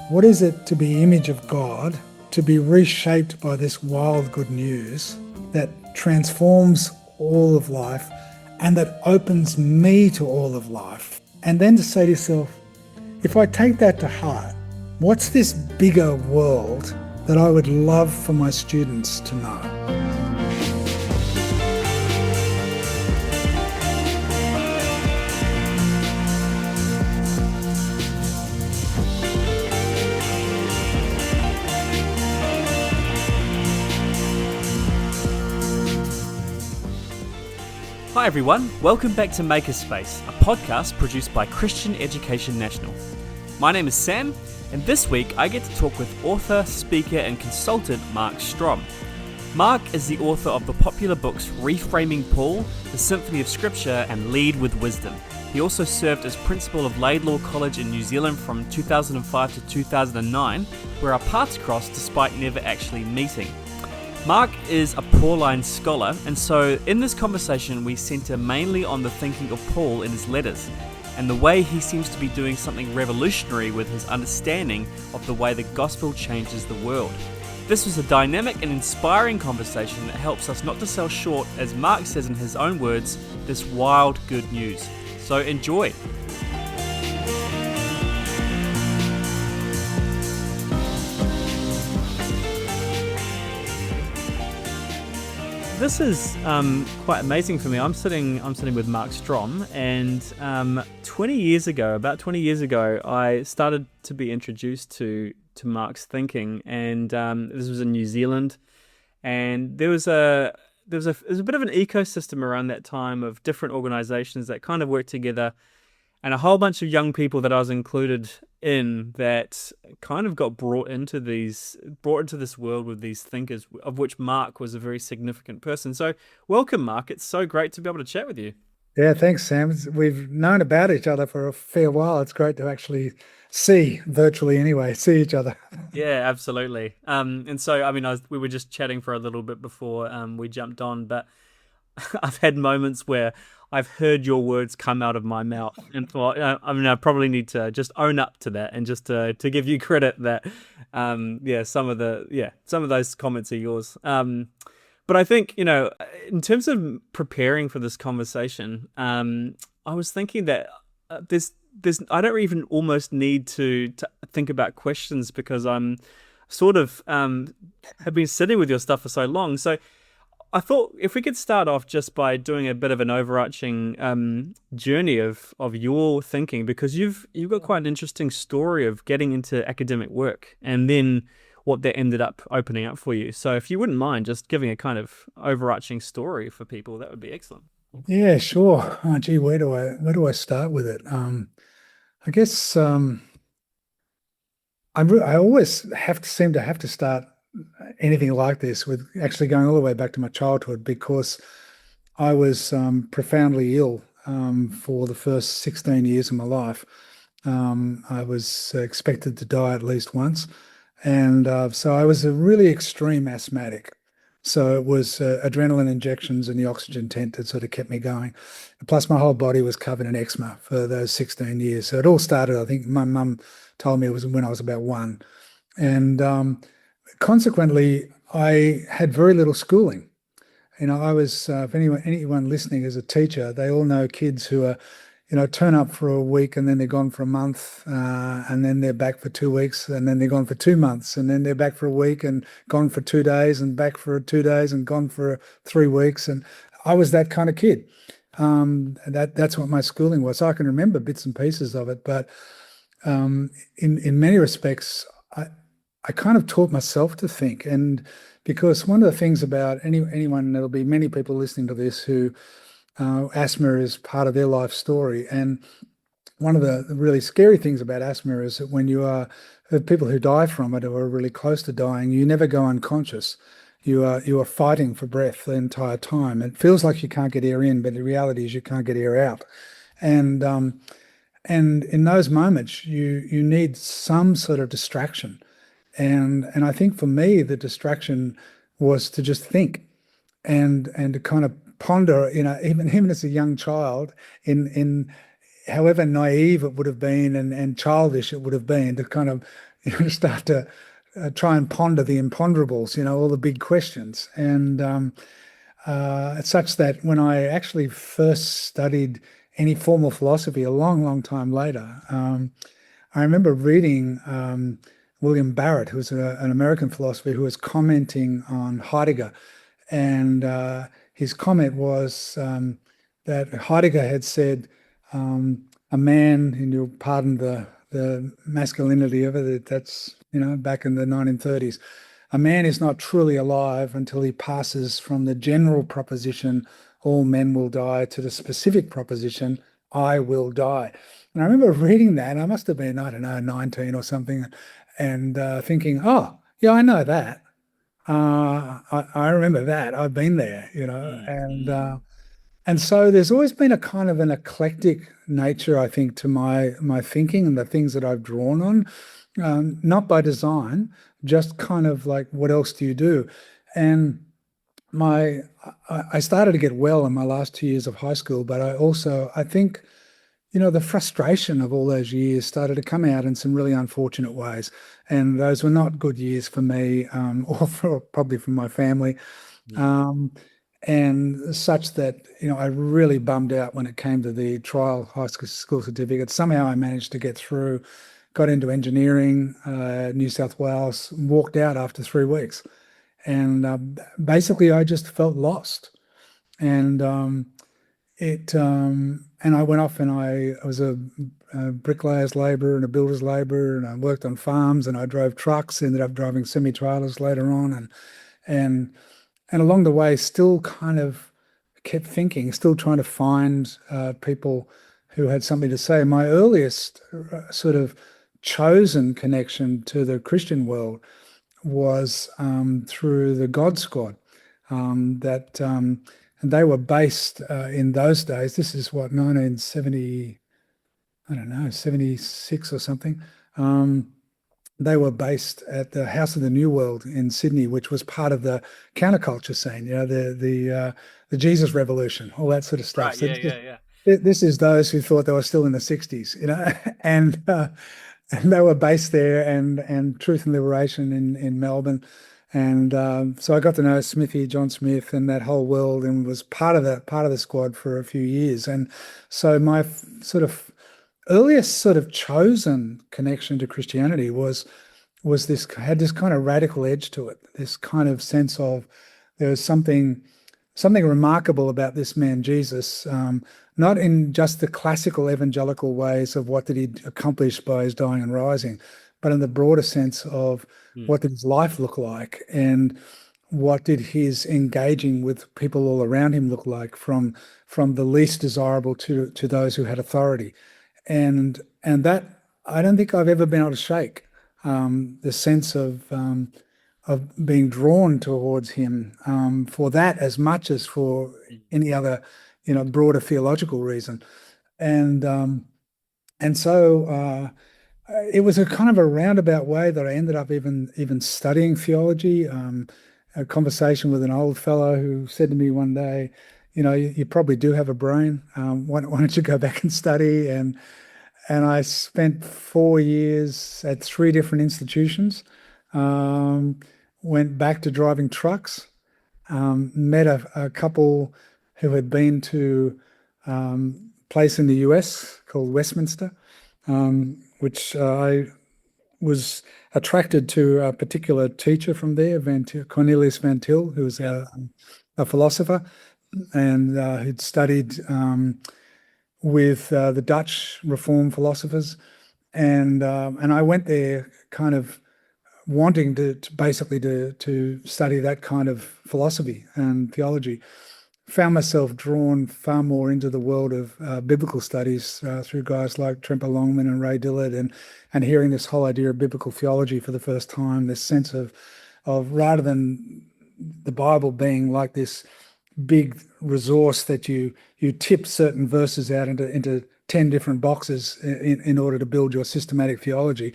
What is it to be image of God, to be reshaped by this wild good news that transforms all of life and that opens me to all of life? And then to say to yourself, if I take that to heart, what's this bigger world that I would love for my students to know? Hi everyone, welcome back to Makerspace, a podcast produced by Christian Education National. My name is Sam, and this week I get to talk with author, speaker and consultant Mark Strom. Mark is the author of the popular books Reframing Paul, the Symphony of Scripture and Lead with Wisdom. He also served as principal of Laidlaw College in New Zealand from 2005 to 2009, where our paths crossed despite never actually meeting. Mark is a Pauline scholar, and so in this conversation we centre mainly on the thinking of Paul in his letters, and the way he seems to be doing something revolutionary with his understanding of the way the gospel changes the world. This was a dynamic and inspiring conversation that helps us not to sell short, as Mark says in his own words, this wild good news. So enjoy! This is quite amazing for me. I'm sitting with Mark Strom, and about 20 years ago, I started to be introduced to Mark's thinking, and this was in New Zealand, and there was a bit of an ecosystem around that time of different organizations that kind of worked together, and a whole bunch of young people that I was included in that kind of got brought into this world with these thinkers, of which Mark was a very significant person. So welcome, Mark. It's so great to be able to chat with you. Yeah, thanks, Sam. We've known about each other for a fair while. It's great to actually see each other. Yeah, absolutely. And so, I mean, we were just chatting for a little bit before we jumped on, but I've had moments where I've heard your words come out of my mouth and thought, I probably need to just own up to that and just to give you credit that, some of those comments are yours. But I think, in terms of preparing for this conversation, I was thinking that I don't even almost need to think about questions, because I'm sort of have been sitting with your stuff for so long. So I thought if we could start off just by doing a bit of an overarching journey of your thinking, because you've got quite an interesting story of getting into academic work and then what that ended up opening up for you. So if you wouldn't mind just giving a kind of overarching story for people, that would be excellent. Yeah, sure. Oh, gee, where do I start with it? I guess I always seem to have to start anything like this with actually going all the way back to my childhood, because I was profoundly ill for the first 16 years of my life. I was expected to die at least once, and so I was a really extreme asthmatic. So it was adrenaline injections and the oxygen tent that sort of kept me going. Plus, my whole body was covered in eczema for those 16 years. So it all started, I think my mum told me it was when I was about one. And consequently, I had very little schooling. I was, if anyone listening is a teacher, they all know kids who are, turn up for a week and then they're gone for a month, and then they're back for 2 weeks, and then they're gone for 2 months, and then they're back for a week and gone for 2 days and back for 2 days and gone for 3 weeks. And I was that kind of kid. That's what my schooling was. So I can remember bits and pieces of it, but in many respects, I kind of taught myself to think. And because one of the things about anyone, there'll be many people listening to this who asthma is part of their life story. And one of the really scary things about asthma is that when the people who die from it or are really close to dying, you never go unconscious. You are fighting for breath the entire time. It feels like you can't get air in, but the reality is you can't get air out. And in those moments, you need some sort of distraction. And I think for me, the distraction was to just think and to kind of ponder, even as a young child, in however naive it would have been and childish it would have been to kind of start to try and ponder the imponderables, all the big questions. And it's such that when I actually first studied any formal philosophy a long, long time later, I remember reading William Barrett, who was an American philosopher who was commenting on Heidegger. And his comment was that Heidegger had said, a man, and you'll pardon the masculinity of it, that's, back in the 1930s, a man is not truly alive until he passes from the general proposition, all men will die, to the specific proposition, I will die. And I remember reading that, I must have been, I don't know, 19 or something, and thinking, oh, yeah, I know that. I remember that. I've been there, and so there's always been a kind of an eclectic nature, I think, to my thinking and the things that I've drawn on, not by design, just kind of like, what else do you do? And I started to get well in my last 2 years of high school, but I think, the frustration of all those years started to come out in some really unfortunate ways. And those were not good years for me, or probably from my family. And such that, I really bummed out when it came to the trial high school certificate. Somehow I managed to get through, got into engineering, New South Wales, walked out after 3 weeks. And basically I just felt lost. And and I went off and I was a bricklayer's labourer and a builder's labourer, and I worked on farms and I drove trucks, ended up driving semi-trailers later on, and along the way still kind of kept thinking, still trying to find people who had something to say. My earliest sort of chosen connection to the Christian world was through the God Squad, and they were based in those days. This is what, 1970, I don't know, 76 or something. They were based at the House of the New World in Sydney, which was part of the counterculture scene, the Jesus Revolution, all that sort of stuff. Right. So Yeah. this is those who thought they were still in the 60s, and they were based there, and Truth and Liberation in Melbourne. And so I got to know Smithy, John Smith, and that whole world, and was part of the squad for a few years. And so my sort of earliest sort of chosen connection to Christianity had this kind of radical edge to it, this kind of sense of there was something remarkable about this man Jesus, not in just the classical evangelical ways of what did he accomplish by his dying and rising, but in the broader sense of what did his life look like, and what did his engaging with people all around him look like, from the least desirable to those who had authority. And that, I don't think I've ever been able to shake, the sense of being drawn towards him, for that as much as for any other, broader theological reason. And so it was a kind of a roundabout way that I ended up even studying theology. A conversation with an old fellow who said to me one day, you probably do have a brain. Why don't you go back and study? And I spent 4 years at 3 different institutions. Went back to driving trucks. Met a couple who had been to a place in the US called Westminster, which I was attracted to a particular teacher from there, Cornelius Van Til, who was a philosopher, and who'd studied with the Dutch Reformed philosophers, and I went there kind of wanting to basically to study that kind of philosophy and theology. Found myself drawn far more into the world of biblical studies through guys like Tremper Longman and Ray Dillard, and hearing this whole idea of biblical theology for the first time, this sense of rather than the Bible being like this big resource that you tip certain verses out into 10 different boxes in order to build your systematic theology.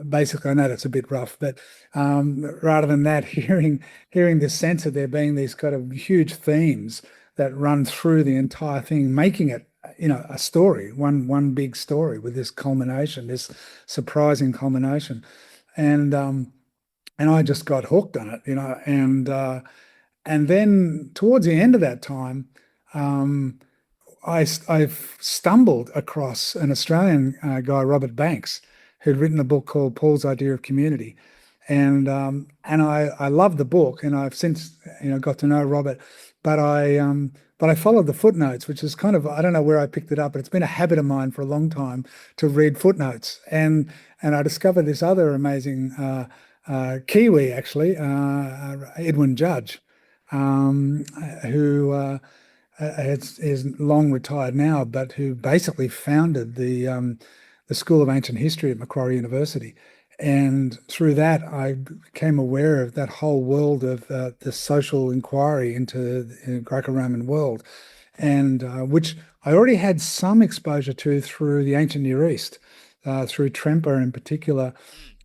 Basically, I know that's a bit rough, but rather than that, hearing this sense of there being these kind of huge themes that run through the entire thing, making it a story, one big story with this culmination, this surprising culmination, and I just got hooked on it, and then towards the end of that time, um, I've stumbled across an Australian guy, Robert Banks, who'd written a book called Paul's Idea of Community, and I loved the book, and I've since got to know Robert, but I followed the footnotes, which is kind of, I don't know where I picked it up, but it's been a habit of mine for a long time to read footnotes, and I discovered this other amazing Kiwi actually, Edwin Judge, who is long retired now, but who basically founded the School of Ancient History at Macquarie University. And through that, I became aware of that whole world of the social inquiry into the Greco-Roman world, and which I already had some exposure to through the ancient Near East, through Tremper in particular.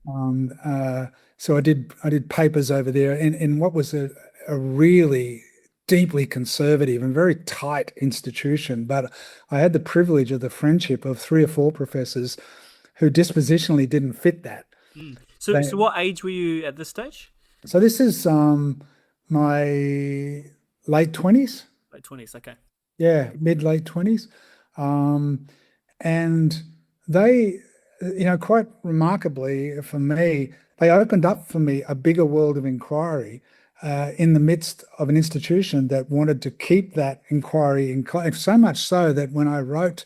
Um, uh, so I did papers over there in what was a really deeply conservative and very tight institution, but I had the privilege of the friendship of three or four professors who dispositionally didn't fit that. Mm. So, They, so what age were you at this stage? so this is my late 20s. Late 20s. Okay. Yeah, mid late 20s. Um, and they, quite remarkably for me, they opened up for me a bigger world of inquiry in the midst of an institution that wanted to keep that inquiry in, so much so that when I wrote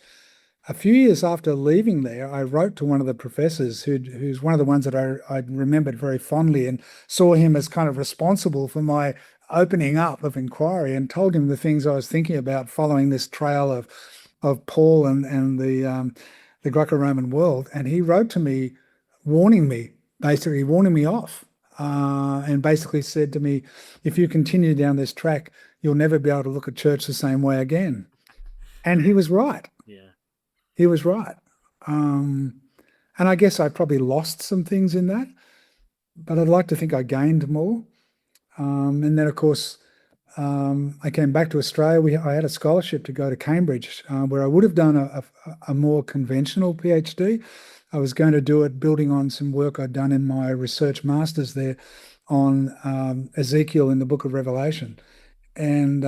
a few years after leaving there, I wrote to one of the professors who's one of the ones that I remembered very fondly, and saw him as kind of responsible for my opening up of inquiry, and told him the things I was thinking about following this trail of Paul and the Greco-Roman world. And he wrote to me, warning me, basically warning me off, and basically said to me, if you continue down this track, you'll never be able to look at church the same way again. And he was right. Yeah. He was right. Um, and I guess I probably lost some things in that, but I'd like to think I gained more. And then, of course, I came back to Australia. I had a scholarship to go to Cambridge, where I would have done a more conventional PhD. I was going to do it building on some work I'd done in my research master's there on Ezekiel in the Book of Revelation. And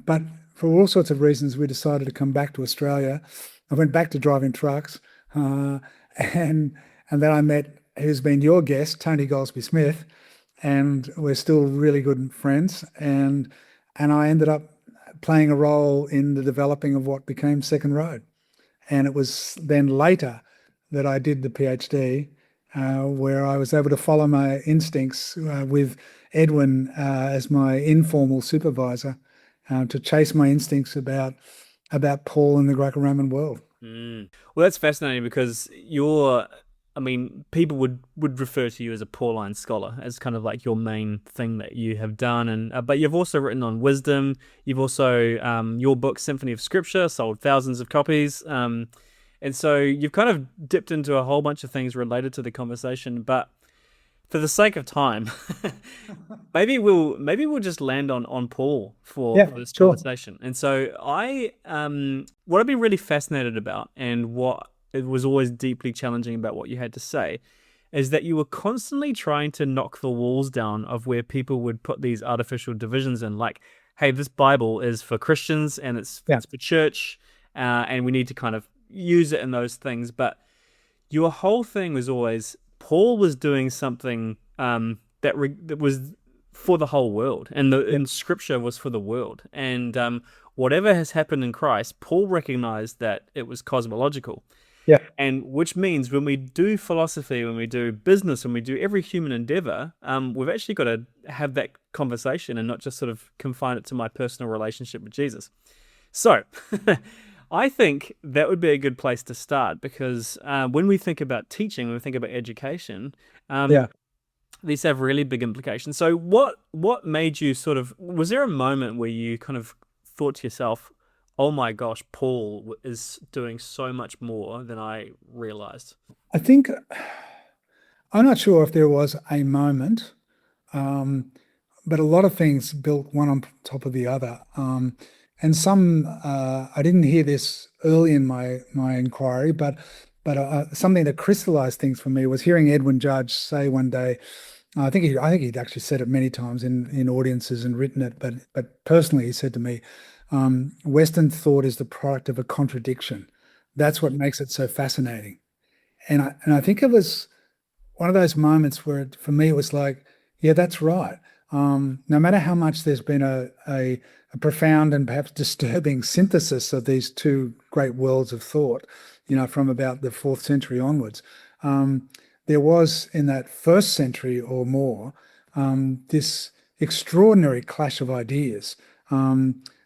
but for all sorts of reasons, we decided to come back to Australia. I went back to driving trucks, uh, and and then I met who's been your guest, Tony Goldsby Smith, and we're still really good friends. And I ended up playing a role in the developing of what became Second Road. And it was then later that I did the PhD, where I was able to follow my instincts with Edwin as my informal supervisor, to chase my instincts about Paul and the Greco-Roman world. Mm. Well, that's fascinating because I mean, people would refer to you as a Pauline scholar, as kind of like your main thing that you have done, and but you've also written on wisdom. You've also your book Symphony of Scripture sold thousands of copies, and so you've kind of dipped into a whole bunch of things related to the conversation. But for the sake of time, maybe we'll just land on Paul for Yeah, this sure. conversation. And so what I've been really fascinated about, and what it was always deeply challenging about what you had to say, is that you were constantly trying to knock the walls down of where people would put these artificial divisions in, like, hey, this Bible is for Christians and Yeah, it's for church, and we need to kind of use it in those things. But your whole thing was always Paul was doing something that was for the whole world, and yeah, Scripture was for the world, and whatever has happened in Christ, Paul recognized that it was cosmological, yeah, and which means when we do philosophy, when we do business, when we do every human endeavor, we've actually got to have that conversation and not just sort of confine it to my personal relationship with Jesus. So, I think that would be a good place to start because when we think about teaching, when we think about education, yeah. these have really big implications. So, what made you sort of? Was there a moment where you kind of thought to yourself, "Oh my gosh, Paul is doing so much more than I realized"? I think I'm not sure if there was a moment, um, but a lot of things built one on top of the other. and some I didn't hear this early in my inquiry, but something that crystallized things for me was hearing Edwin Judge say one day. I think he'd actually said it many times in audiences and written it, but personally he said to me, Western thought is the product of a contradiction. That's what makes it so fascinating. And I think it was one of those moments where for me it was like, yeah, that's right. No matter how much there's been a profound and perhaps disturbing synthesis of these two great worlds of thought, from about the fourth century onwards, there was in that first century or more this extraordinary clash of ideas.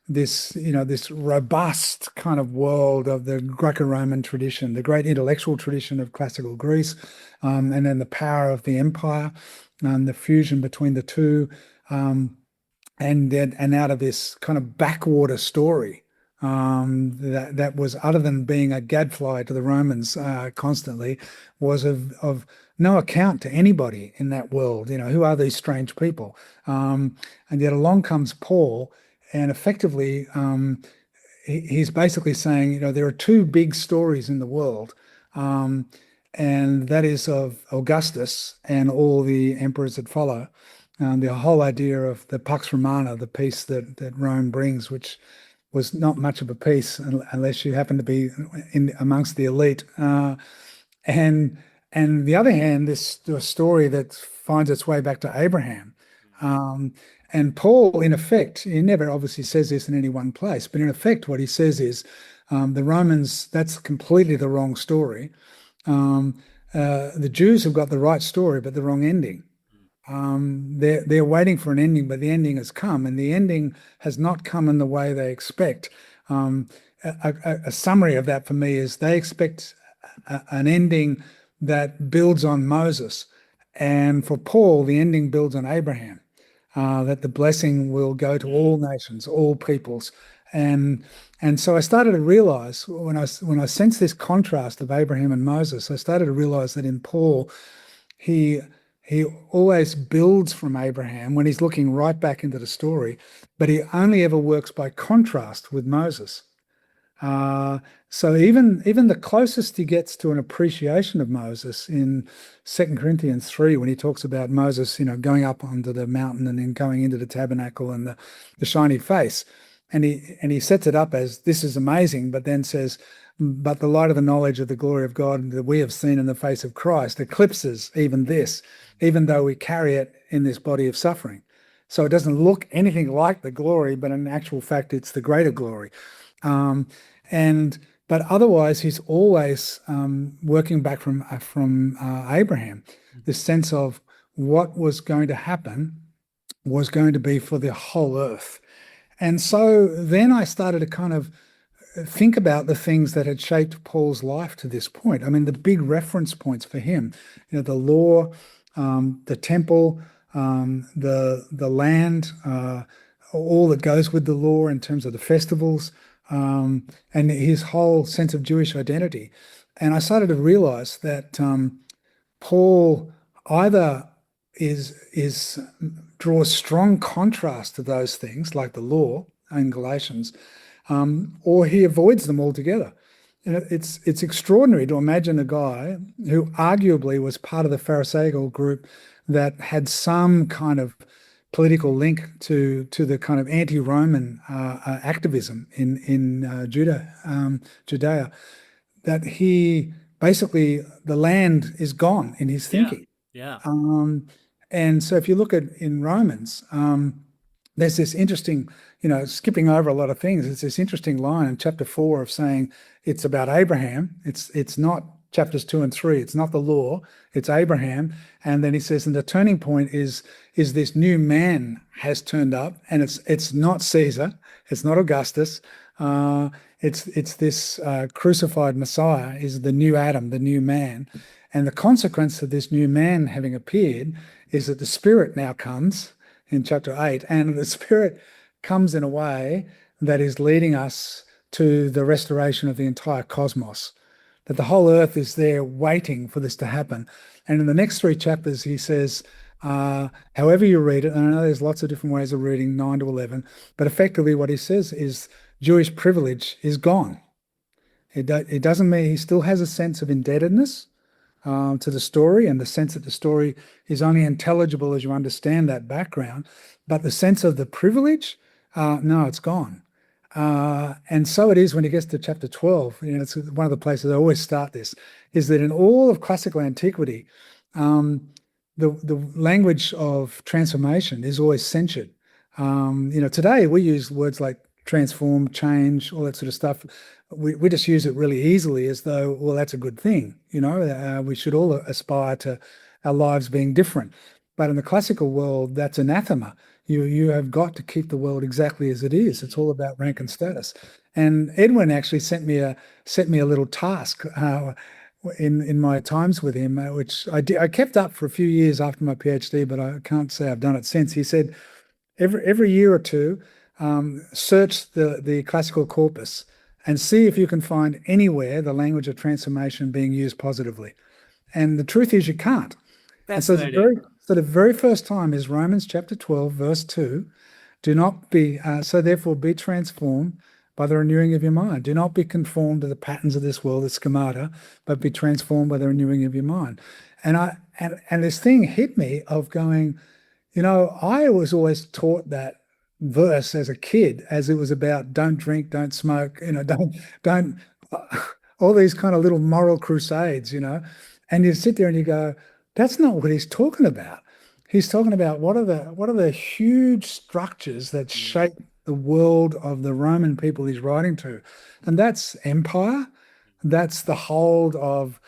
This robust kind of world of the Greco-Roman tradition, the great intellectual tradition of classical Greece, and then the power of the empire, the fusion between the two, and out of this kind of backwater story that was, other than being a gadfly to the Romans constantly, was of no account to anybody in that world. Who are these strange people? And yet along comes Paul, and effectively he's basically saying, there are two big stories in the world, and that is of Augustus and all the emperors that follow. The whole idea of the Pax Romana, the peace that Rome brings, which was not much of a peace unless you happen to be in amongst the elite. And the other hand, this story that finds its way back to Abraham. And Paul, in effect, he never obviously says this in any one place, but in effect, what he says is the Romans, that's completely the wrong story. The Jews have got the right story, but the wrong ending. They're waiting for an ending, but the ending has come, and the ending has not come in the way they expect. A summary of that for me is they expect an ending that builds on Moses, and for Paul, the ending builds on Abraham. That the blessing will go to all nations, all peoples, and so I started to realize when I sensed this contrast of Abraham and Moses, I started to realize that in Paul, he always builds from Abraham when he's looking right back into the story, but he only ever works by contrast with Moses. So even the closest he gets to an appreciation of Moses in 2 Corinthians 3, when he talks about Moses, going up onto the mountain and then going into the tabernacle and the shiny face, and he sets it up as this is amazing, but then says, but the light of the knowledge of the glory of God that we have seen in the face of Christ eclipses even this, even though we carry it in this body of suffering. So it doesn't look anything like the glory, but in actual fact, it's the greater glory. But otherwise, he's always working back from Abraham. This sense of what was going to happen was going to be for the whole earth. And so then I started to kind of think about the things that had shaped Paul's life to this point. I mean, the big reference points for him, the law, the temple, the land, all that goes with the law in terms of the festivals, and his whole sense of Jewish identity. And I started to realize that Paul either draws strong contrast to those things, like the law in Galatians, or he avoids them altogether. It's extraordinary to imagine a guy who arguably was part of the Pharisaical group that had some kind of political link to the kind of anti-Roman activism in Judea, that he basically, the land is gone in his thinking. Yeah. And so if you look at in Romans, there's this interesting, skipping over a lot of things. It's this interesting line in chapter 4 of saying it's about Abraham. It's not chapters 2 and 3. It's not the law. It's Abraham. And then he says, and the turning point is this new man has turned up, and it's not Caesar. It's not Augustus. It's this crucified Messiah is the new Adam, the new man. And the consequence of this new man having appeared is that the Spirit now comes in chapter 8, and the Spirit comes in a way that is leading us to the restoration of the entire cosmos, that the whole earth is there waiting for this to happen. And in the next 3 chapters, he says, however you read it, and I know there's lots of different ways of reading 9 to 11, but effectively what he says is Jewish privilege is gone. It doesn't mean he still has a sense of indebtedness to the story, and the sense that the story is only intelligible as you understand that background. But the sense of the privilege, no, it's gone. And so it is when he gets to chapter 12. It's one of the places I always start this, is that in all of classical antiquity, the language of transformation is always censured. Today we use words like transform, change, all that sort of stuff. We just use it really easily as though, well, that's a good thing. We should all aspire to our lives being different. But in the classical world, that's anathema. You have got to keep the world exactly as it is. It's all about rank and status. And Edwin actually sent me a little task in my times with him, which I kept up for a few years after my PhD, but I can't say I've done it since. He said every year or two, search the classical corpus and see if you can find anywhere the language of transformation being used positively. And the truth is you can't. And so the very first time is Romans chapter 12, verse 2. Do not be, so therefore be transformed by the renewing of your mind. Do not be conformed to the patterns of this world, the schemata, but be transformed by the renewing of your mind. And this thing hit me of going, I was always taught that verse as a kid, as it was about don't drink, don't smoke, don't all these kind of little moral crusades, and you sit there and you go, that's not what he's talking about. He's talking about what are the huge structures that shape the world of the Roman people he's writing to, and that's empire, that's the hold of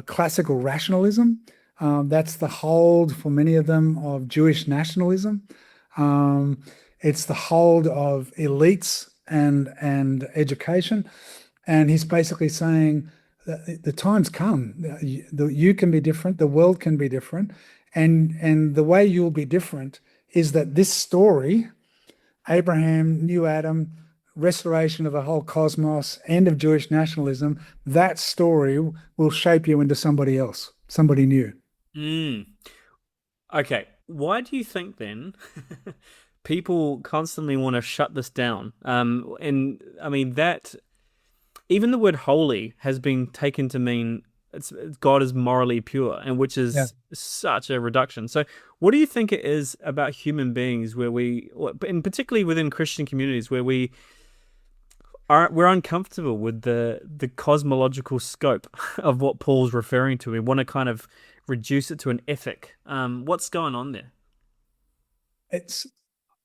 classical rationalism. That's the hold for many of them of Jewish nationalism. It's the hold of elites and education. And he's basically saying that the time's come. You can be different. The world can be different. And the way you'll be different is that this story, Abraham, new Adam, restoration of the whole cosmos, end of Jewish nationalism, that story will shape you into somebody else, somebody new. Okay, why do you think then people constantly want to shut this down? And I mean that even the word holy has been taken to mean God is morally pure, and which is such a reduction. So what do you think it is about human beings where and particularly within Christian communities, where we're uncomfortable with the cosmological scope of what Paul's referring to? We want to kind of reduce it to an ethic. What's going on there?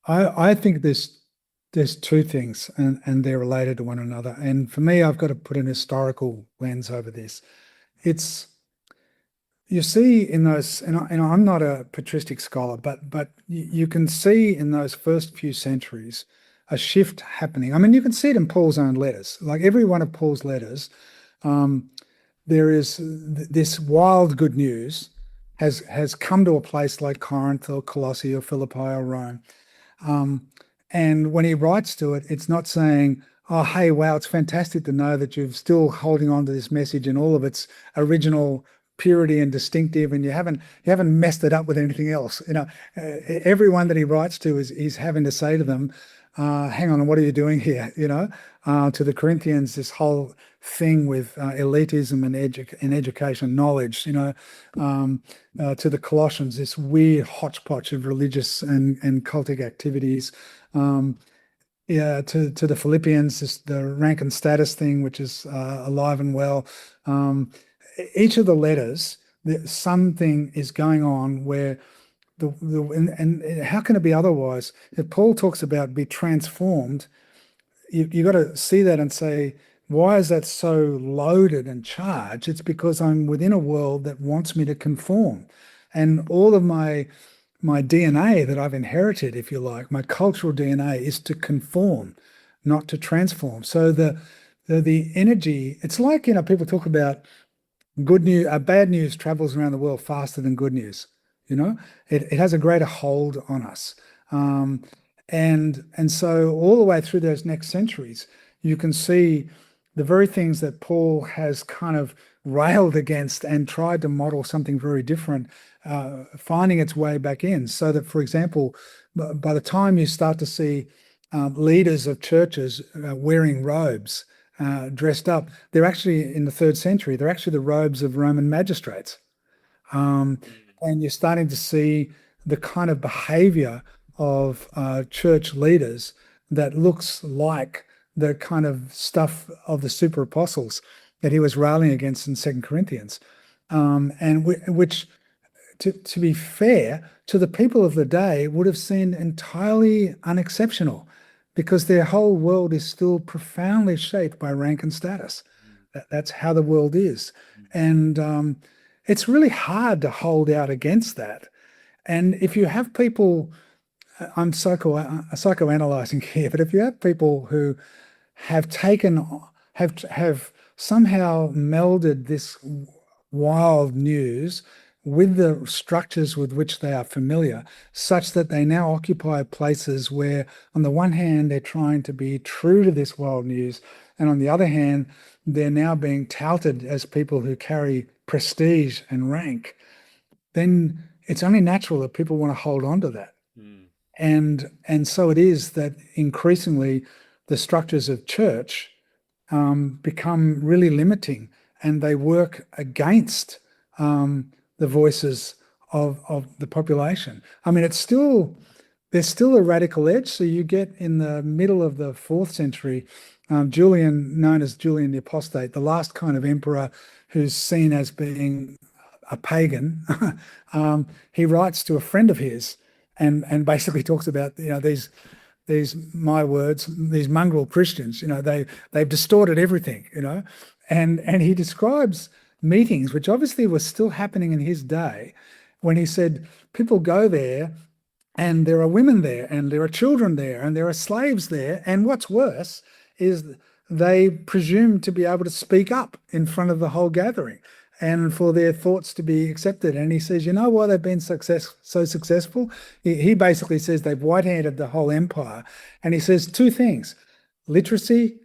I think there's two things, and they're related to one another. And for me, I've got to put an historical lens over this. You see in those, and I'm not a patristic scholar, but you can see in those first few centuries a shift happening. I mean, you can see it in Paul's own letters. Like every one of Paul's letters, there is this wild good news has come to a place like Corinth or Colossae or Philippi or Rome. And when he writes to it, it's not saying, oh, hey, wow, it's fantastic to know that you're still holding on to this message in all of its original purity and distinctive, and you haven't messed it up with anything else. Everyone that he writes to is having to say to them, hang on, what are you doing here? To the Corinthians, this whole thing with elitism and education knowledge, to the Colossians, this weird hodgepodge of religious and cultic activities. To the Philippians, the rank and status thing, which is alive and well. Each of the letters, something is going on where and how can it be otherwise? If Paul talks about be transformed, you got to see that and say, why is that so loaded and charged? It's because I'm within a world that wants me to conform, and all of my DNA that I've inherited, if you like, my cultural DNA is to conform, not to transform. So the energy, it's like, people talk about good news, bad news travels around the world faster than good news. It has a greater hold on us. And so all the way through those next centuries, you can see the very things that Paul has kind of railed against and tried to model something very different, finding its way back in. So that, for example, by the time you start to see leaders of churches wearing robes, dressed up. They're actually in the 3rd century. They're actually the robes of Roman magistrates. Um, and you're starting to see the kind of behavior of church leaders that looks like the kind of stuff of the super apostles that he was railing against in 2 Corinthians. And which, to be fair, to the people of the day would have seemed entirely unexceptional because their whole world is still profoundly shaped by rank and status. That's how the world is. And it's really hard to hold out against that. And if you have people, I'm psychoanalyzing here, but if you have people who have have somehow melded this wild news with the structures with which they are familiar, such that they now occupy places where, on the one hand, they're trying to be true to this wild news, and on the other hand, they're now being touted as people who carry prestige and rank, then it's only natural that people want to hold on to that. And so it is that increasingly the structures of church become really limiting, and they work against the voices of the population. I mean, there's still a radical edge. So you get in the middle of the 4th century, Julian, known as Julian the Apostate, the last kind of emperor who's seen as being a pagan. He writes to a friend of his and basically talks about, these my words, these mongrel Christians, they've distorted everything, and he describes meetings, which obviously were still happening in his day, when he said people go there and there are women there and there are children there and there are slaves there. And what's worse is they presume to be able to speak up in front of the whole gathering and for their thoughts to be accepted. And he says, you know why they've been so successful? He basically says they've white-handed the whole empire. And he says 2 things: literacy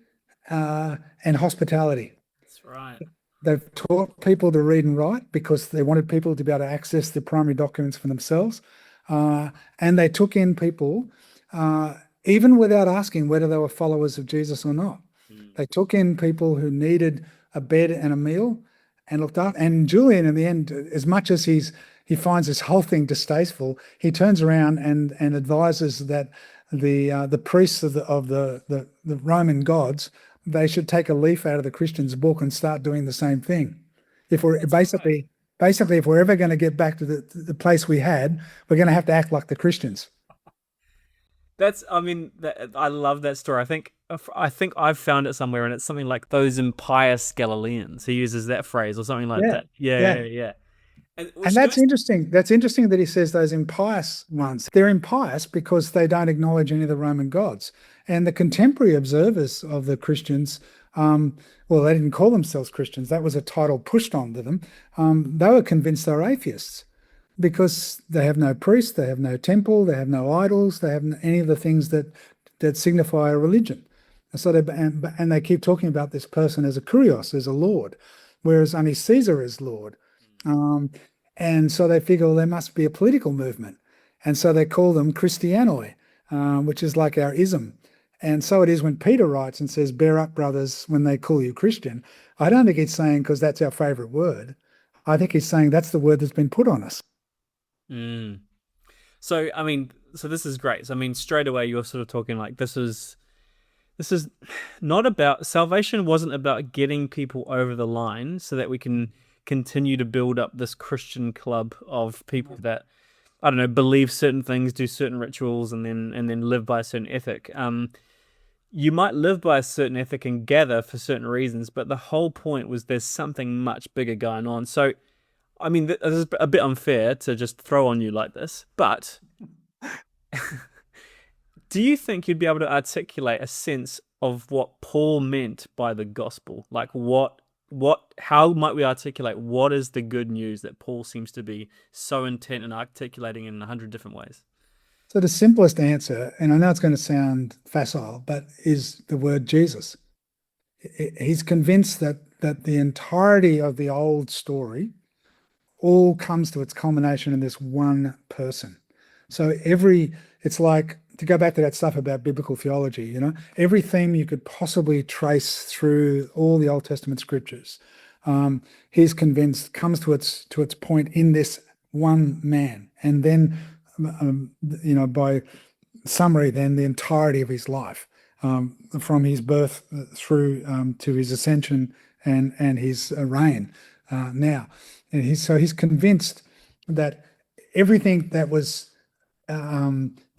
and hospitality. That's right. They've taught people to read and write because they wanted people to be able to access the primary documents for themselves. And they took in people even without asking whether they were followers of Jesus or not. They took in people who needed a bed and a meal and looked after. And Julian, in the end, as much as he finds this whole thing distasteful, he turns around and advises that the priests of the Roman gods, they should take a leaf out of the Christian's book and start doing the same thing. If we're basically, if we're ever going to get back to the place we had, we're going to have to act like the Christians. I love that story. I think I've found it somewhere, and it's something like those impious Galileans. He uses that phrase or something like that. Yeah. And that's interesting. That's interesting that he says those impious ones. They're impious because they don't acknowledge any of the Roman gods. And the contemporary observers of the Christians, well, they didn't call themselves Christians. That was a title pushed onto them. They were convinced they were atheists because they have no priest, they have no temple, they have no idols, they have any of the things that signify a religion. So they keep talking about this person as a kurios, as a lord, whereas only Caesar is Lord. And so they figure, well, there must be a political movement. And so they call them Christianoi, which is like our ism. And so it is when Peter writes and says, bear up, brothers, when they call you Christian. I don't think he's saying because that's our favorite word. I think he's saying that's the word that's been put on us. So, so this is great. So, straight away you're sort of talking like this is not about, salvation wasn't about getting people over the line so that we can continue to build up this Christian club of people that, I don't know, believe certain things, do certain rituals, and then live by a certain ethic. You might live by a certain ethic and gather for certain reasons, but the whole point was there's something much bigger going on. So, this is a bit unfair to just throw on you like this, but do you think you'd be able to articulate a sense of what Paul meant by the gospel? Like how might we articulate what is the good news that Paul seems to be so intent in articulating in 100 different ways? So the simplest answer, and I know it's going to sound facile, but is the word Jesus. He's convinced that the entirety of the old story all comes to its culmination in this one person. So it's like to go back to that stuff about biblical theology, every theme you could possibly trace through all the Old Testament scriptures, he's convinced comes to its point in this one man, and then by summary, then the entirety of his life, from his birth through to his ascension and his reign now. And he's convinced that everything that was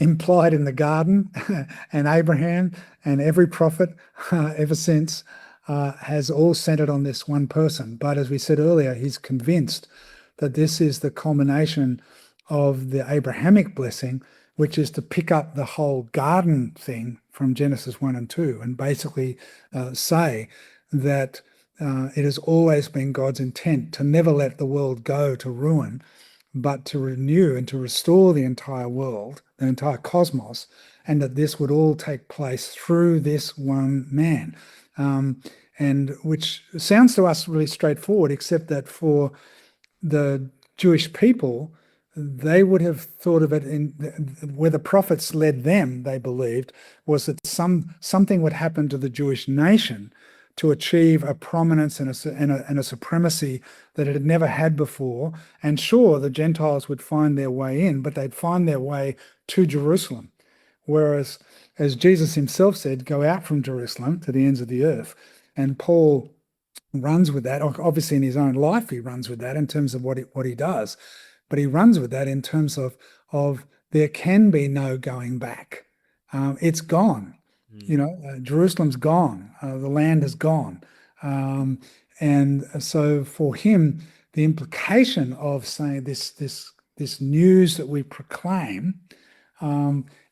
implied in the garden and Abraham and every prophet ever since has all centered on this one person. But as we said earlier, he's convinced that this is the culmination of the Abrahamic blessing, which is to pick up the whole garden thing from Genesis 1 and 2 and basically say that it has always been God's intent to never let the world go to ruin, but to renew and to restore the entire world, the entire cosmos, and that this would all take place through this one man. And which sounds to us really straightforward, except that for the Jewish people, they would have thought of it in where the prophets led them, they believed, was that something would happen to the Jewish nation to achieve a prominence and a supremacy that it had never had before. And sure, the Gentiles would find their way in, but they'd find their way to Jerusalem. Whereas, as Jesus himself said, go out from Jerusalem to the ends of the earth. And Paul runs with that. Obviously, in his own life, he runs with that in terms of what he does. But he runs with that in terms of there can be no going back. It's gone. Jerusalem's gone. The land is gone. And so for him, the implication of saying this news that we proclaim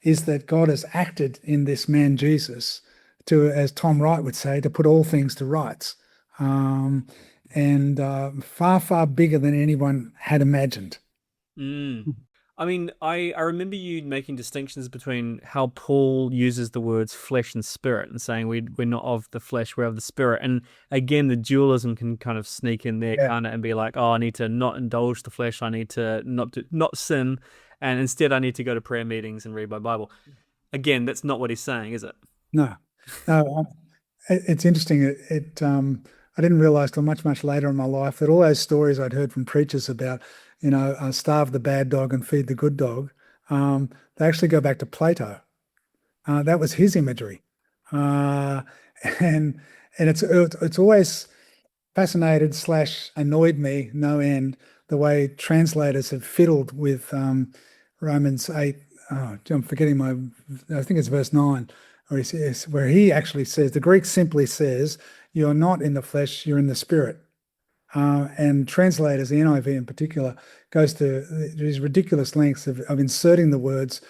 is that God has acted in this man Jesus to, as Tom Wright would say, to put all things to rights. And far, far bigger than anyone had imagined. I mean, I remember you making distinctions between how Paul uses the words flesh and spirit and saying we're not of the flesh, we're of the spirit. And again, the dualism can kind of sneak in there, kind of, and be like, oh, I need to not indulge the flesh. I need to not sin. And instead, I need to go to prayer meetings and read my Bible. Again, that's not what he's saying, is it? No. It's interesting. I didn't realize till much, much later in my life that all those stories I'd heard from preachers about, starve the bad dog and feed the good dog, they actually go back to Plato. That was his imagery. And it's always fascinated / annoyed me no end the way translators have fiddled with Romans 8. Oh, I'm forgetting I think it's verse 9, where he actually says, the Greek simply says, you're not in the flesh, you're in the spirit. And translators, the NIV in particular, goes to these ridiculous lengths of inserting the words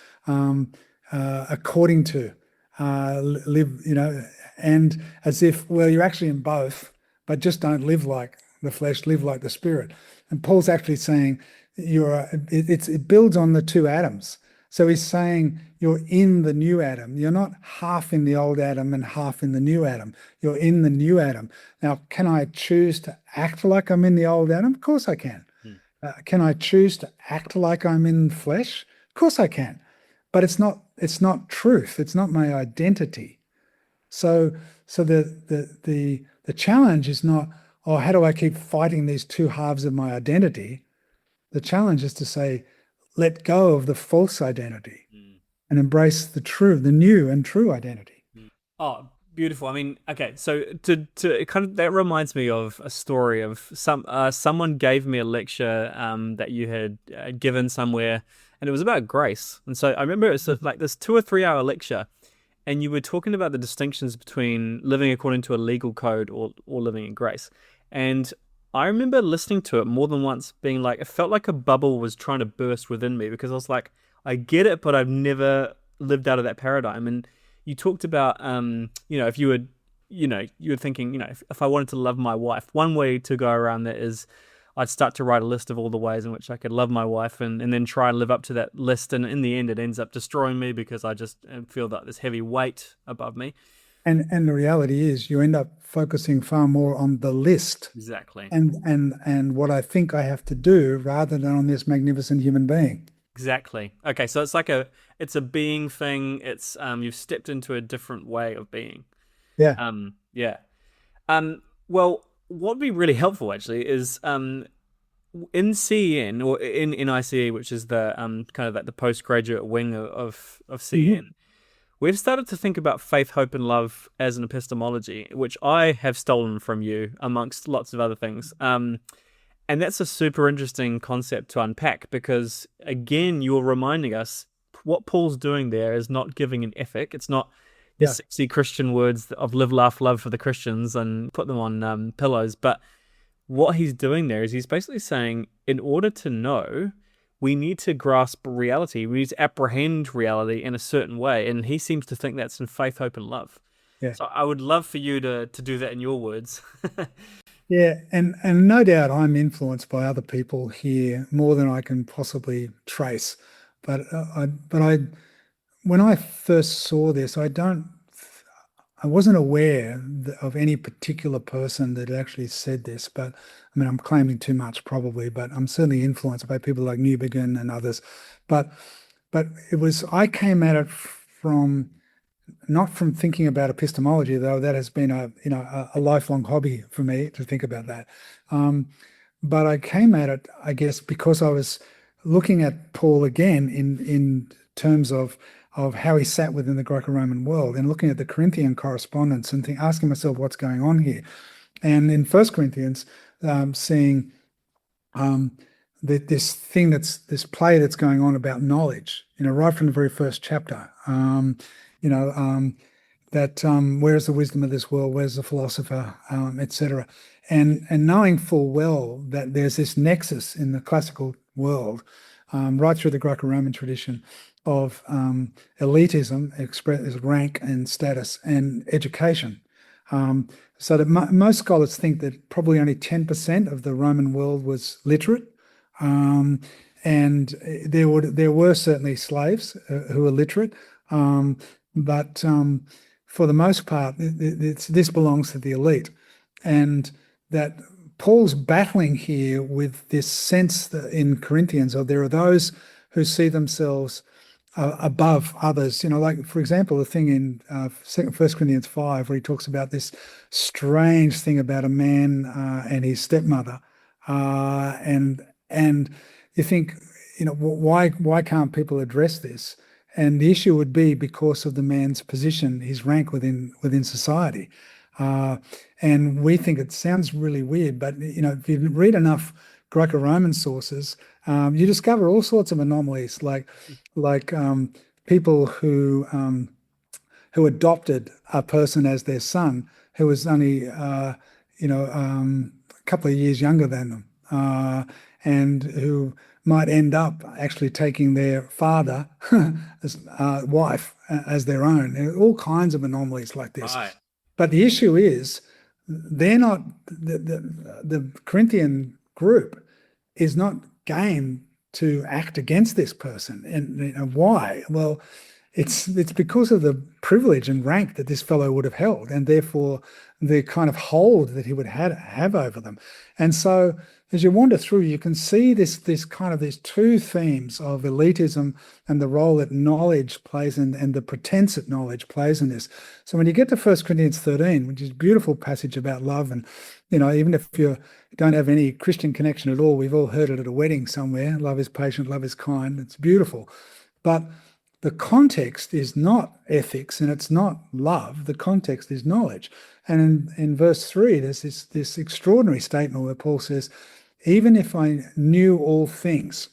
according to, live, and as if, well, you're actually in both, but just don't live like the flesh, live like the spirit. And Paul's actually saying it builds on the two Adams. So he's saying you're in the new Adam. You're not half in the old Adam and half in the new Adam. You're in the new Adam. Now, can I choose to act like I'm in the old Adam? Of course I can. Can I choose to act like I'm in flesh? Of course I can. But it's not truth. It's not my identity. So the challenge is not, oh, how do I keep fighting these two halves of my identity? The challenge is to say, let go of the false identity and embrace the new and true identity. Oh, beautiful. I mean, okay, so to kind of, that reminds me of a story of someone gave me a lecture that you had given somewhere, and it was about grace. And so I remember it was like this 2 or 3 hour lecture, and you were talking about the distinctions between living according to a legal code or living in grace. And I remember listening to it more than once, being like, it felt like a bubble was trying to burst within me, because I was like, I get it, but I've never lived out of that paradigm. And you talked about, if you would, you were thinking, if I wanted to love my wife, one way to go around that is I'd start to write a list of all the ways in which I could love my wife and then try and live up to that list. And in the end, it ends up destroying me because I just feel that this heavy weight above me. And the reality is you end up focusing far more on the list. Exactly. And what I think I have to do rather than on this magnificent human being. Exactly. Okay, so it's a being thing. It's you've stepped into a different way of being. Yeah. Yeah. Well, what would be really helpful actually is in CEN or in ICE, which is the kind of like the postgraduate wing of Mhm. CEN, we've started to think about faith, hope, and love as an epistemology, which I have stolen from you amongst lots of other things. And that's a super interesting concept to unpack because, again, you're reminding us what Paul's doing there is not giving an ethic. It's not the Yeah. sexy Christian words of live, laugh, love for the Christians and put them on pillows. But what he's doing there is he's basically saying, in order to know, we need to grasp reality. We need to apprehend reality in a certain way. And he seems to think that's in faith, hope, and love. Yeah. So I would love for you to do that in your words. Yeah, and no doubt I'm influenced by other people here more than I can possibly trace. But when I first saw this, I wasn't aware of any particular person that actually said this. But I mean, I'm claiming too much probably, but I'm certainly influenced by people like Newbegin and others. But I came at it from not from thinking about epistemology, though that has been a lifelong hobby for me to think about that. Um, but I came at it, I guess, because I was looking at Paul again in terms of how he sat within the Greco-Roman world and looking at the Corinthian correspondence and asking myself what's going on here. And in First Corinthians, seeing um, this thing this play that's going on about knowledge, right from the very first chapter. You know, that where's the wisdom of this world, where's the philosopher, etc. And knowing full well that there's this nexus in the classical world, right through the Greco-Roman tradition of elitism, expressed as rank and status and education. So that most scholars think that probably only 10% of the Roman world was literate. Um, and there were certainly slaves who were literate, but for the most part, this belongs to the elite, and that Paul's battling here with this sense that in Corinthians, or there are those who see themselves above others. Like for example, the thing in First Corinthians 5, where he talks about this strange thing about a man and his stepmother, and you think, why can't people address this? And the issue would be because of the man's position, his rank within society. Uh, and we think it sounds really weird, but if you read enough Greco-Roman sources, you discover all sorts of anomalies, like people who adopted a person as their son who was only a couple of years younger than them, and who might end up actually taking their father as wife as their own. And all kinds of anomalies like this. Right. But the issue is they're not the Corinthian group is not game to act against this person. And why? Well, it's because of the privilege and rank that this fellow would have held, and therefore the kind of hold that he would have over them. And so as you wander through, you can see this kind of these two themes of elitism and the role that knowledge plays and the pretense that knowledge plays in this. So when you get to 1 Corinthians 13, which is a beautiful passage about love, and even if you don't have any Christian connection at all, we've all heard it at a wedding somewhere. Love is patient, love is kind. It's beautiful. But the context is not ethics and it's not love. The context is knowledge. And in verse 3, there's this extraordinary statement where Paul says, even if I knew all things.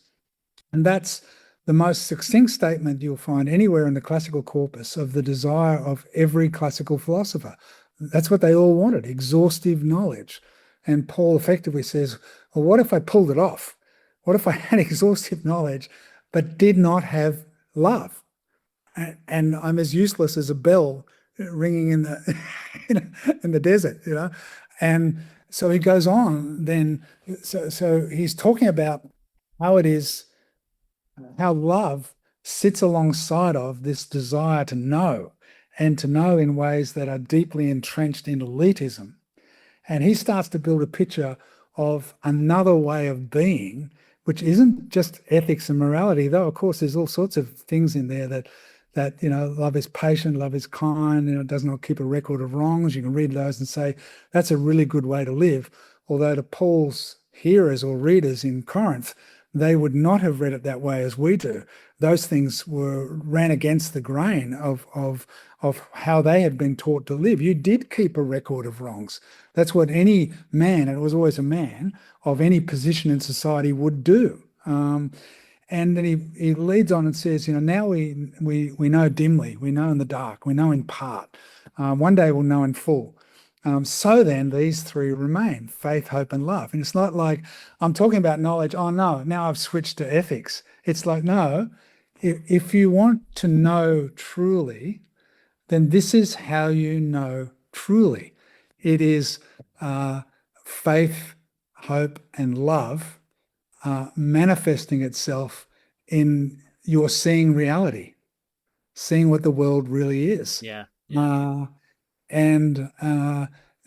And that's the most succinct statement you'll find anywhere in the classical corpus of the desire of every classical philosopher. That's what they all wanted, exhaustive knowledge. And Paul effectively says, well, what if I pulled it off? What if I had exhaustive knowledge but did not have love? And I'm as useless as a bell ringing in the in the desert, And so he goes on then. So he's talking about how it is, how love sits alongside of this desire to know, and to know in ways that are deeply entrenched in elitism. And he starts to build a picture of another way of being, which isn't just ethics and morality, though of course there's all sorts of things in there that love is patient, love is kind, does not keep a record of wrongs. You can read those and say that's a really good way to live. Although to Paul's hearers or readers in Corinth, they would not have read it that way as we do. Those things ran against the grain of how they had been taught to live. You did keep a record of wrongs. That's what any man, and it was always a man, of any position in society would do. And then he leads on and says, now we know dimly, we know in the dark, we know in part. One day we'll know in full. So then these three remain: faith, hope, and love. And it's not like I'm talking about knowledge. Oh no, now I've switched to ethics. It's like, no, if you want to know truly, then this is how you know truly. It is faith, hope, and love manifesting itself in your seeing reality, seeing what the world really is. Yeah. And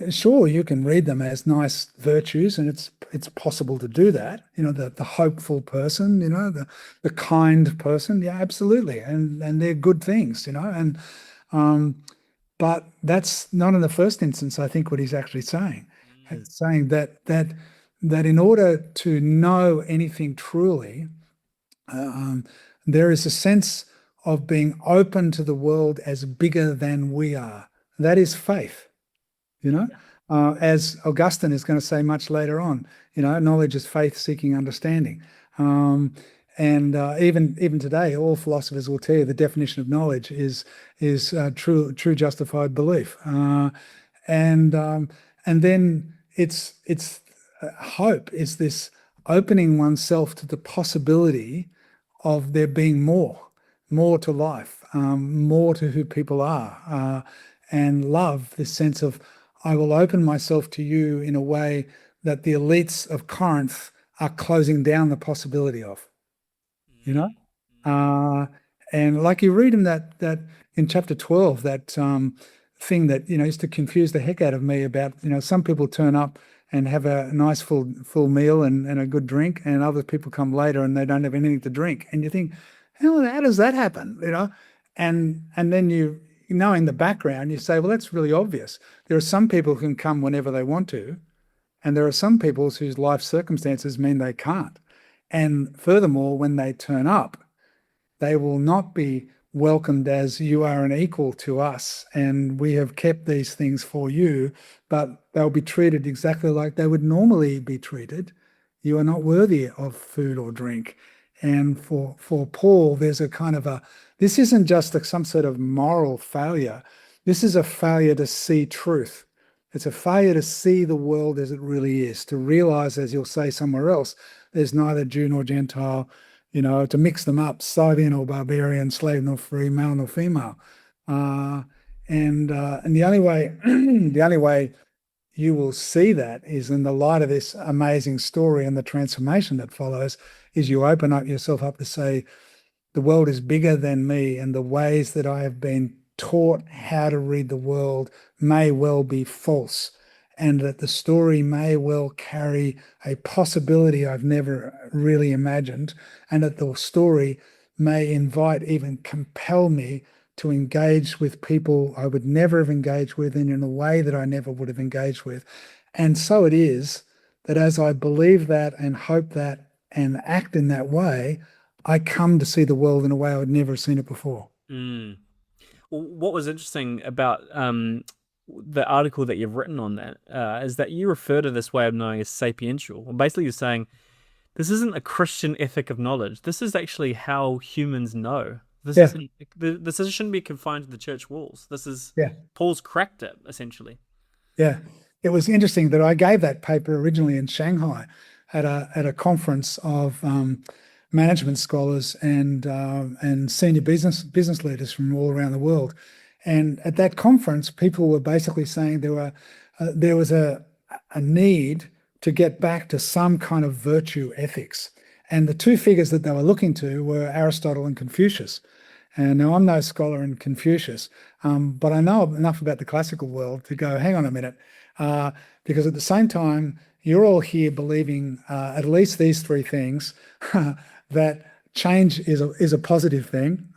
sure, you can read them as nice virtues, and it's possible to do that. The hopeful person, the kind person, yeah, absolutely, and they're good things, and but that's not in the first instance, I think, what he's actually saying. It's saying that in order to know anything truly, there is a sense of being open to the world as bigger than we are. That is faith, as Augustine is going to say much later on, knowledge is faith seeking understanding. And even today, all philosophers will tell you the definition of knowledge is true justified belief. And then it's hope is this opening oneself to the possibility of there being more to life, more to who people are. And love, this sense of, I will open myself to you in a way that the elites of Corinth are closing down the possibility of, and like you read in that in chapter 12, that thing that, used to confuse the heck out of me about, some people turn up and have a nice full meal and a good drink, and other people come later and they don't have anything to drink. And you think, how does that happen? And then in the background, you say, well, that's really obvious. There are some people who can come whenever they want to, and there are some people whose life circumstances mean they can't. And furthermore, when they turn up, they will not be welcomed as you are an equal to us, and we have kept these things for you, but they'll be treated exactly like they would normally be treated. You are not worthy of food or drink. And for Paul, there's a kind of this isn't just some sort of moral failure. This is a failure to see truth. It's a failure to see the world as it really is, to realize, as you'll say somewhere else, there's neither Jew nor Gentile, to mix them up, Scythian or barbarian, slave nor free, male nor female. And the only way you will see that is in the light of this amazing story and the transformation that follows, is you open up yourself up to say, the world is bigger than me, and the ways that I have been taught how to read the world may well be false, and that the story may well carry a possibility I've never really imagined, and that the story may invite, even compel me to engage with people I would never have engaged with, and in a way that I never would have engaged with. And so it is that as I believe that and hope that and act in that way, I come to see the world in a way I would never have seen it before. Well, what was interesting about the article that you've written on that is that you refer to this way of knowing as sapiential. Well, basically, you're saying this isn't a Christian ethic of knowledge. This is actually how humans know. This shouldn't be confined to the church walls. This is Paul's cracked it, essentially. Yeah, it was interesting that I gave that paper originally in Shanghai at a conference of management scholars and senior business leaders from all around the world. And at that conference, people were basically saying there was a need to get back to some kind of virtue ethics. And the two figures that they were looking to were Aristotle and Confucius. And now I'm no scholar in Confucius, but I know enough about the classical world to go, hang on a minute, because at the same time, you're all here believing at least these three things, that change is a positive thing.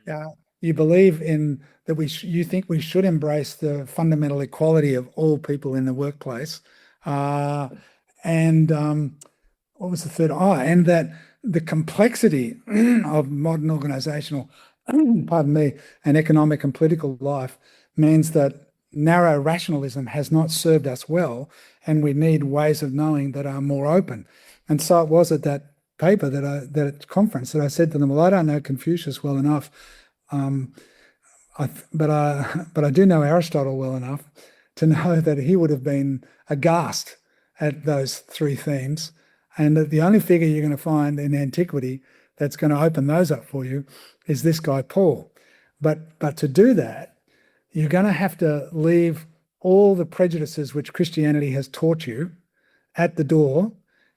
Uh, you believe in that you think we should embrace the fundamental equality of all people in the workplace. Uh, and what was the third? Oh, and that the complexity of modern organizational, pardon me, and economic and political life means that narrow rationalism has not served us well, and we need ways of knowing that are more open. And so it was at that paper that conference that I said to them, well, I don't know Confucius well enough, um, but I do know Aristotle well enough to know that he would have been aghast at those three themes, and that the only figure you're going to find in antiquity that's going to open those up for you is this guy Paul. But to do that, you're going to have to leave all the prejudices which Christianity has taught you at the door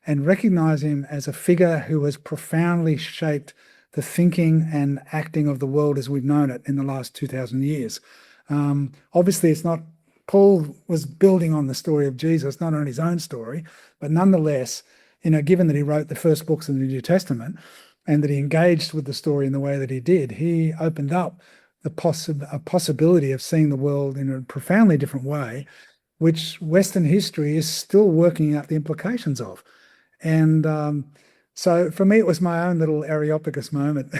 and recognize him as a figure who has profoundly shaped the thinking and acting of the world as we've known it in the last 2,000 years. Obviously, it's not, Paul was building on the story of Jesus, not on his own story, but nonetheless, given that he wrote the first books of the New Testament and that he engaged with the story in the way that he did, he opened up a possibility of seeing the world in a profoundly different way, which Western history is still working out the implications of. And so for me, it was my own little Areopagus moment.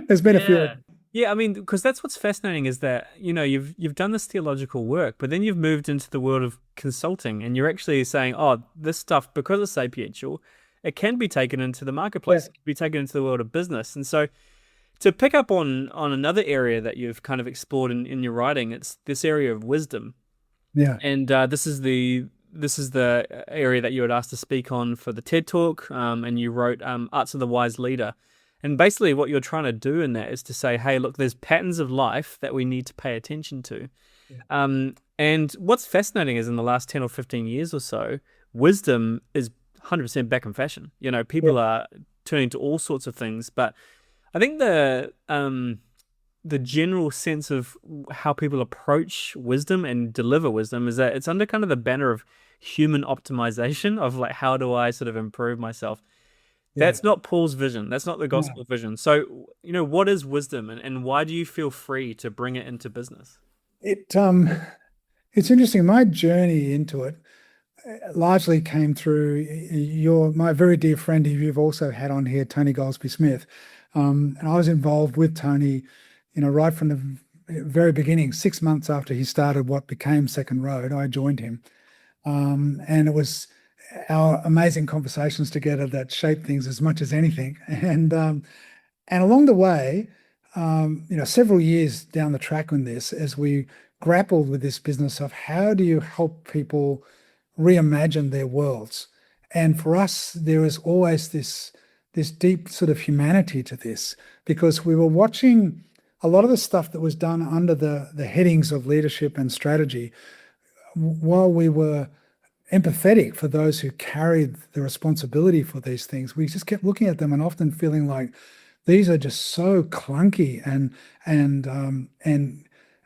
There's been a few. Yeah, I mean, because that's what's fascinating is that, you've done this theological work, but then you've moved into the world of consulting and you're actually saying, oh, this stuff, because it's sapiential, it can be taken into the marketplace, it can be taken into the world of business. And so to pick up on another area that you've kind of explored in your writing, it's this area of wisdom. Yeah. And this is the area that you had asked to speak on for the TED Talk, and you wrote Arts of the Wise Leader. And basically what you're trying to do in that is to say, hey, look, there's patterns of life that we need to pay attention to. Yeah. And what's fascinating is in the last 10 or 15 years or so, wisdom is 100% back in fashion. People are turning to all sorts of things, but I think the general sense of how people approach wisdom and deliver wisdom is that it's under kind of the banner of human optimization of like, how do I sort of improve myself? That's not Paul's vision. That's not the gospel vision. So, what is wisdom and why do you feel free to bring it into business? It's interesting. My journey into it largely came through my very dear friend who you've also had on here, Tony Goldsby-Smith. And I was involved with Tony, right from the very beginning. 6 months after he started what became Second Road, I joined him. And it was our amazing conversations together that shaped things as much as anything. And along the way, several years down the track on this, as we grappled with this business of how do you help people reimagine their worlds. And for us, there was always this deep sort of humanity to this, because we were watching a lot of the stuff that was done under the headings of leadership and strategy, while we were empathetic for those who carried the responsibility for these things. We just kept looking at them and often feeling like these are just so clunky and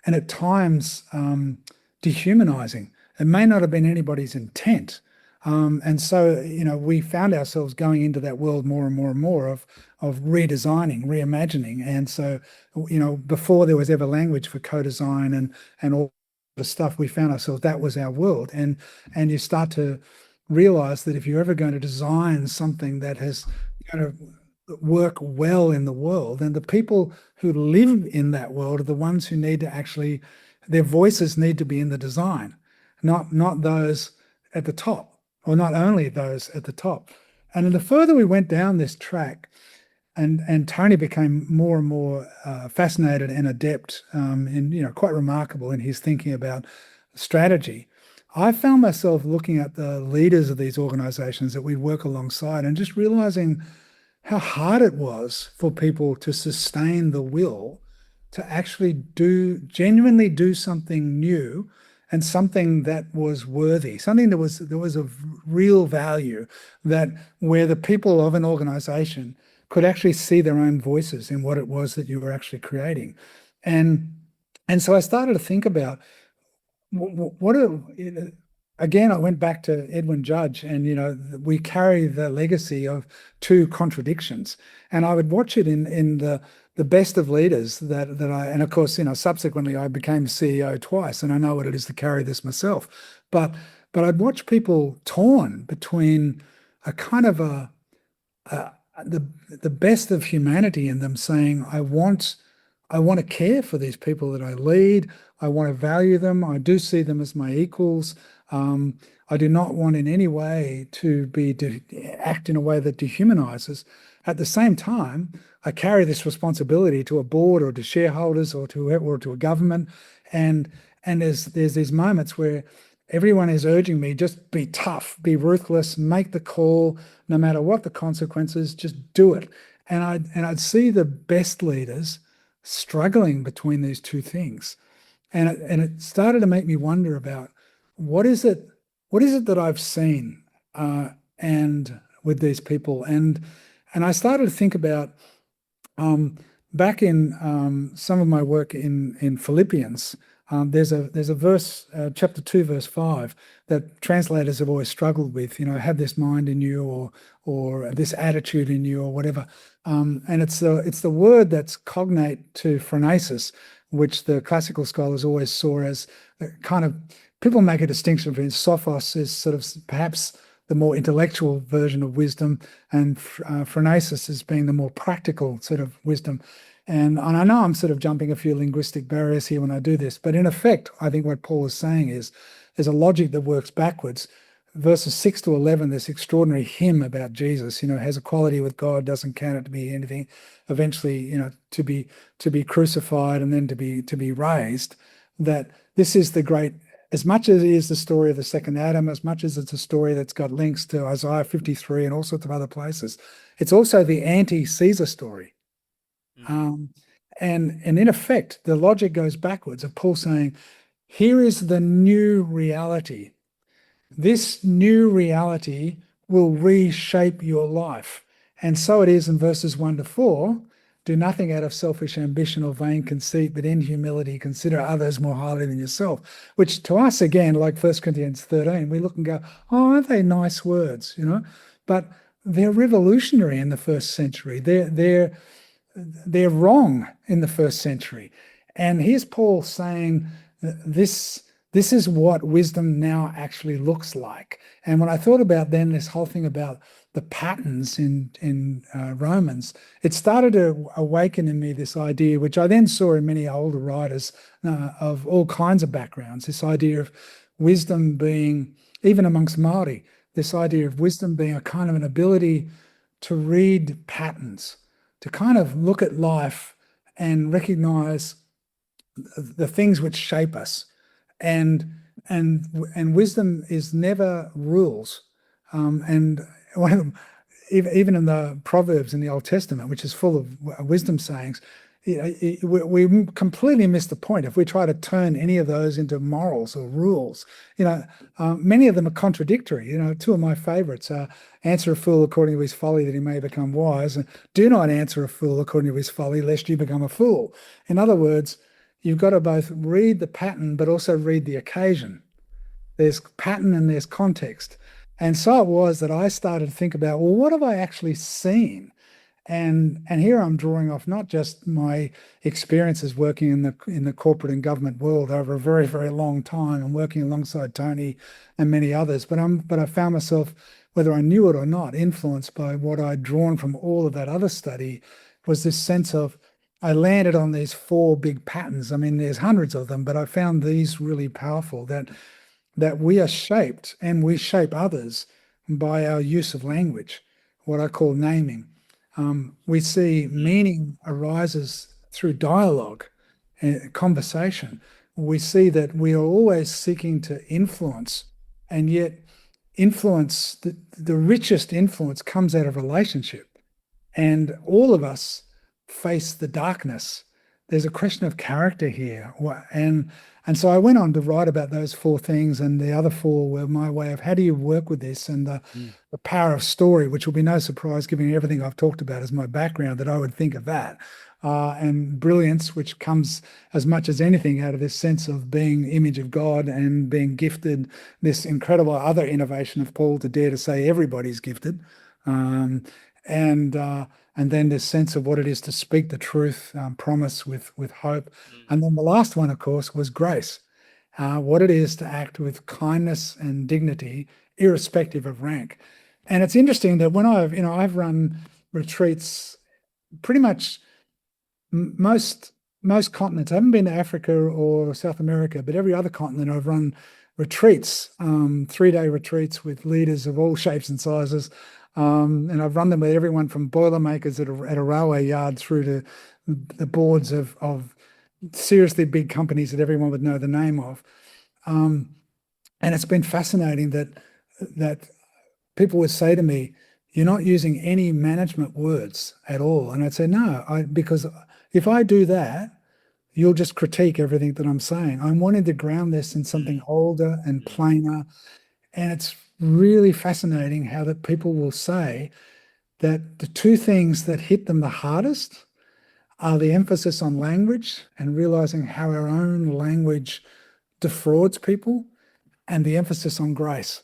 at times dehumanizing. It may not have been anybody's intent. And so, we found ourselves going into that world more and more and more of redesigning, reimagining. And so, before there was ever language for co-design and all the stuff, we found ourselves, that was our world. And you start to realize that if you're ever going to design something that has going to work well in the world, then the people who live in that world are the ones who need to actually, their voices need to be in the design, not those at the top, or not only those at the top. And the further we went down this track, and Tony became more and more fascinated and adept, in quite remarkable in his thinking about strategy. I found myself looking at the leaders of these organizations that we work alongside and just realizing how hard it was for people to sustain the will to actually genuinely do something new and something that was worthy, something that was of real value, that where the people of an organization could actually see their own voices in what it was that you were actually creating. And so I started to think about again, I went back to Edwin Judge, and we carry the legacy of two contradictions. And I would watch it in the best of leaders and of course, subsequently I became CEO twice, and I know what it is to carry this myself. But I'd watch people torn between a kind of the best of humanity in them, saying, I want to care for these people that I lead. I want to value them. I do see them as my equals. I do not want in any way to act in a way that dehumanizes. At the same time, I carry this responsibility to a board or to shareholders or to a government, and there's these moments where everyone is urging me, just be tough, be ruthless, make the call, no matter what the consequences, just do it. And I'd see the best leaders struggling between these two things. And it started to make me wonder about what is it that I've seen and with these people. And I started to think about back in some of my work in Philippians. There's a verse, chapter 2, verse 5, that translators have always struggled with. Have this mind in you, or this attitude in you, or whatever. And it's the word that's cognate to phronesis, which the classical scholars always saw as kind of, people make a distinction between sophos is sort of perhaps the more intellectual version of wisdom, and phronesis as being the more practical sort of wisdom. And I know I'm sort of jumping a few linguistic barriers here when I do this, but in effect, I think what Paul is saying is there's a logic that works backwards. Verses 6 to 11, this extraordinary hymn about Jesus, has equality with God, doesn't count it to be anything, eventually, to be crucified and then to be raised. That this is the great, as much as it is the story of the second Adam, as much as it's a story that's got links to Isaiah 53 and all sorts of other places, it's also the anti-Caesar story. And in effect, the logic goes backwards of Paul saying, here is the new reality. This new reality will reshape your life. And so it is in verses 1 to 4. Do nothing out of selfish ambition or vain conceit, but in humility consider others more highly than yourself. Which to us, again, like 1 Corinthians 13, we look and go, oh, aren't they nice words, But they're revolutionary in the first century. They're wrong in the first century. And here's Paul saying this is what wisdom now actually looks like. And when I thought about then this whole thing about the patterns in Romans, it started to awaken in me this idea, which I then saw in many older writers of all kinds of backgrounds, this idea of wisdom being, even amongst Māori, this idea of wisdom being a kind of an ability to read patterns, to kind of look at life and recognize the things which shape us. And wisdom is never rules. And one of them, even in the Proverbs in the Old Testament, which is full of wisdom sayings, we completely miss the point if we try to turn any of those into morals or rules. Many of them are contradictory. Two of my favorites are answer a fool according to his folly that he may become wise, and do not answer a fool according to his folly lest you become a fool. In other words, you've got to both read the pattern but also read the occasion. There's pattern and there's context. And so it was that I started to think about, well, what have I actually seen? And here I'm drawing off not just my experiences working in the corporate and government world over a very, very long time and working alongside Tony and many others, but I found myself, whether I knew it or not, influenced by what I'd drawn from all of that other study, was this sense of, I landed on these 4 big patterns. I mean, there's hundreds of them, but I found these really powerful, that we are shaped and we shape others by our use of language, what I call naming. We see meaning arises through dialogue and conversation. We see that we are always seeking to influence, and yet influence, the richest influence comes out of relationship. And all of us face the darkness there's a question of character here. And so I went on to write about those four things, and the other four were my way of how do you work with this, and the power of story, which will be no surprise given everything I've talked about as my background, that I would think of that. And brilliance, which comes as much as anything out of this sense of being image of God and being gifted, this incredible other innovation of Paul to dare to say everybody's gifted. Um, and then this sense of what it is to speak the truth, promise with hope. And then the last one, of course, was grace, what it is to act with kindness and dignity, irrespective of rank. And it's interesting that when I've run retreats pretty much most continents. I haven't been to Africa or South America, but every other continent I've run retreats, 3-day retreats with leaders of all shapes and sizes. And I've run them with everyone from Boilermakers at a railway yard through to the boards of seriously big companies that everyone would know the name of. And it's been fascinating that people would say to me, "You're not using any management words at all." And I'd say, "No, because if I do that, you'll just critique everything that I'm saying. I'm wanting to ground this in something older and plainer." And it's really fascinating how that people will say that the two things that hit them the hardest are the emphasis on language and realizing how our own language defrauds people, and the emphasis on grace.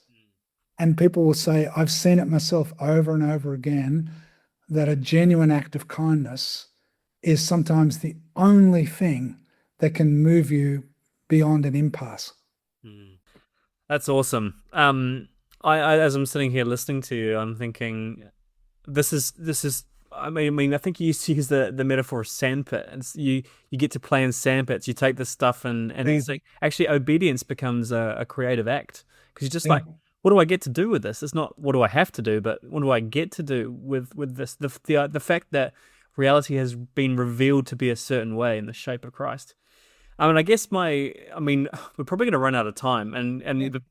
And people will say, "I've seen it myself over and over again, that a genuine act of kindness is sometimes the only thing that can move you beyond an impasse." That's awesome. I as I'm sitting here listening to you, I'm thinking, this is. I mean, I think you used to use the metaphor of sandpit. And you get to play in sandpits. You take this stuff and it's like actually obedience becomes a creative act, because you're just like, what do I get to do with this? It's not what do I have to do, but what do I get to do with this? The fact that reality has been revealed to be a certain way in the shape of Christ. I guess we're probably going to run out of time, and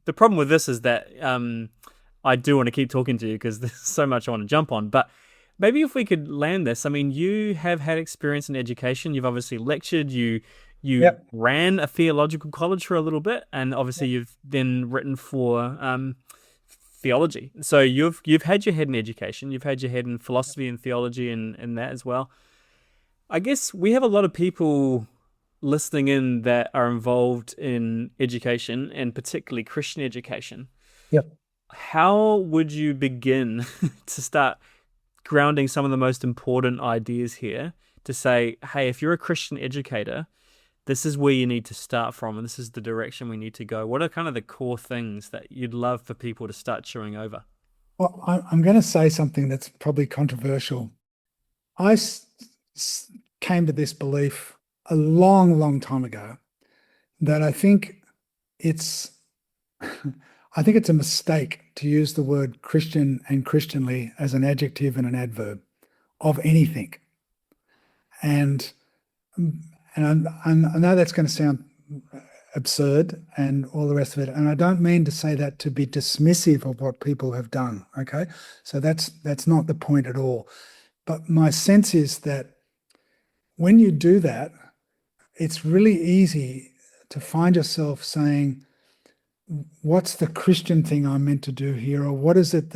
the problem with this is that I do want to keep talking to you because there's so much I want to jump on, but maybe if we could land this. I mean, you have had experience in education. You've obviously lectured. You ran a theological college for a little bit, and obviously you've then written for theology. So you've had your head in education. You've had your head in philosophy and theology and that as well. I guess we have a lot of people listening in that are involved in education, and particularly Christian education. Yep. How would you begin to start grounding some of the most important ideas here to say, hey, if you're a Christian educator, this is where you need to start from, and this is the direction we need to go? What are kind of the core things that you'd love for people to start chewing over? Well, I'm going to say something that's probably controversial. I came to this belief a long, long time ago that I think it's a mistake to use the word Christian and Christianly as an adjective and an adverb of anything. And I know that's going to sound absurd and all the rest of it. And I don't mean to say that to be dismissive of what people have done. Okay. So that's not the point at all. But my sense is that when you do that, it's really easy to find yourself saying, what's the Christian thing I'm meant to do here? Or what is it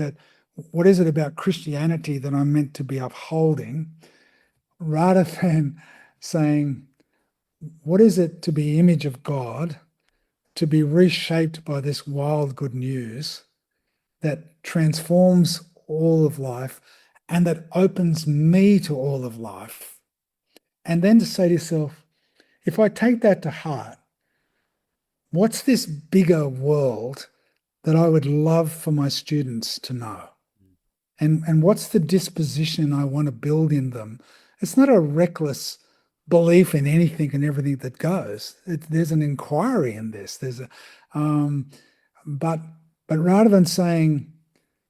about Christianity that I'm meant to be upholding? Rather than saying, what is it to be image of God, to be reshaped by this wild good news that transforms all of life and that opens me to all of life? And then to say to yourself, if I take that to heart, what's this bigger world that I would love for my students to know? And what's the disposition I want to build in them? It's not a reckless belief in anything and everything that goes. There's an inquiry in this. But rather than saying,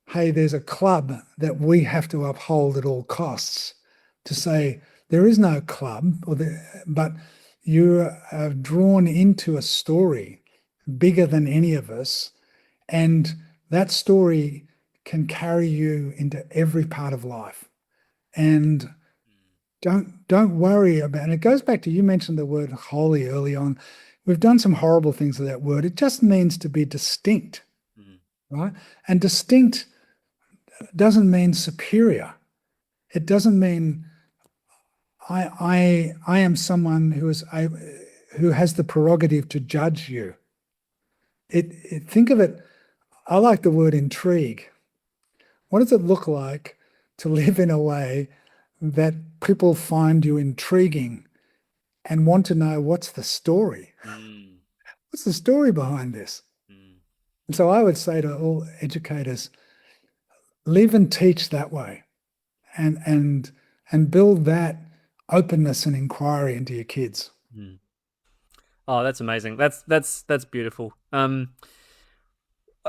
hey, there's a club that we have to uphold at all costs, to say there is no club, but you are drawn into a story bigger than any of us, and that story can carry you into every part of life. And don't worry about, and it goes back to, you mentioned the word holy early on. We've done some horrible things with that word. It just means to be distinct, Mm. right? And distinct doesn't mean superior. It doesn't mean I am someone who has the prerogative to judge you. Think of it. I like the word intrigue. What does it look like to live in a way that people find you intriguing and want to know what's the story? Mm. What's the story behind this? Mm. And so I would say to all educators, live and teach that way, and build that openness and inquiry into your kids. Mm. Oh, that's amazing. That's beautiful.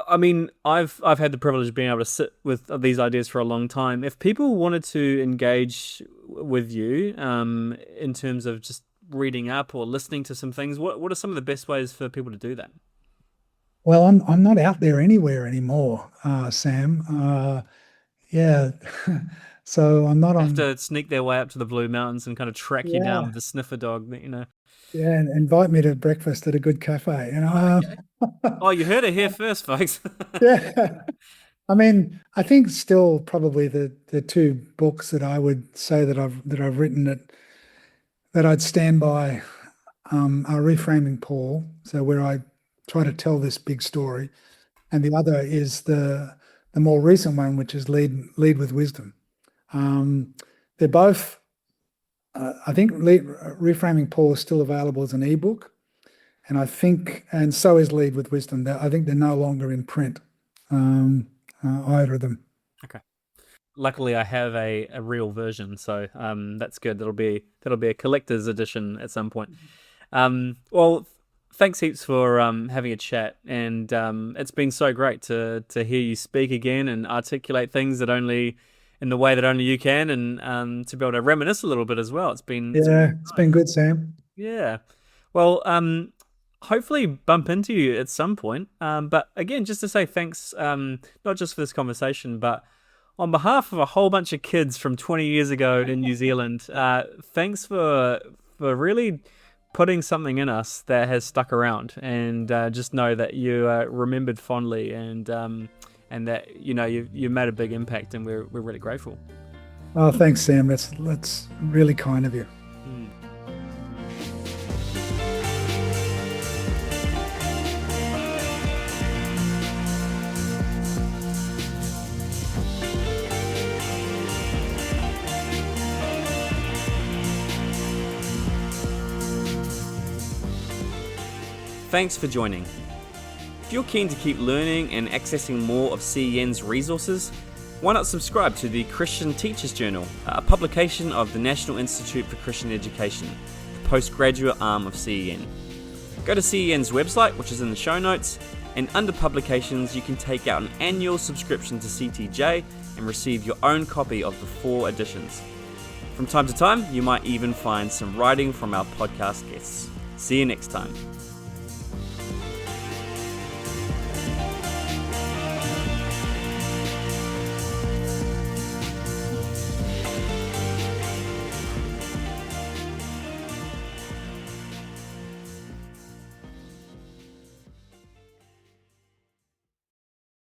I mean, I've had the privilege of being able to sit with these ideas for a long time. If people wanted to engage with you, in terms of just reading up or listening to some things, what are some of the best ways for people to do that? Well, I'm not out there anywhere anymore, Sam. Yeah, so I'm not Have on. to sneak their way up to the Blue Mountains and kind of track you down Yeah, with the sniffer dog. yeah, and invite me to breakfast at a good cafe. Oh, okay. Oh, you heard it here Uh, first, folks. yeah. I mean, I think still probably the two books that I would say that I've written that I'd stand by, are Reframing Paul, so where I try to tell this big story, and the other is the more recent one, which is Lead with Wisdom. They're both, I think, Reframing Paul is still available as an ebook, and so is Lead with Wisdom. I think they're no longer in print, either of them. Okay. Luckily, I have a real version, so that's good. That'll be a collector's edition at some point. Well, thanks heaps for having a chat, and it's been so great to hear you speak again and articulate things that only in the way that only you can, and to be able to reminisce a little bit as well. Yeah, It's it's nice. been good, Sam. Yeah. Well, hopefully bump into you at some point. But again, just to say thanks, not just for this conversation, but on behalf of a whole bunch of kids from 20 years ago in New Zealand, thanks for really putting something in us that has stuck around, and just know that you are remembered fondly, and that you made a big impact, and we're really grateful. Oh, thanks, Sam. That's really kind of you. Mm. Thanks for joining. If you're keen to keep learning and accessing more of CEN's resources, why not subscribe to the Christian Teachers Journal, a publication of the National Institute for Christian Education, the postgraduate arm of CEN. Go to CEN's website, which is in the show notes, and under publications you can take out an annual subscription to CTJ and receive your own copy of the 4 editions. From time to time, you might even find some writing from our podcast guests. See you next time.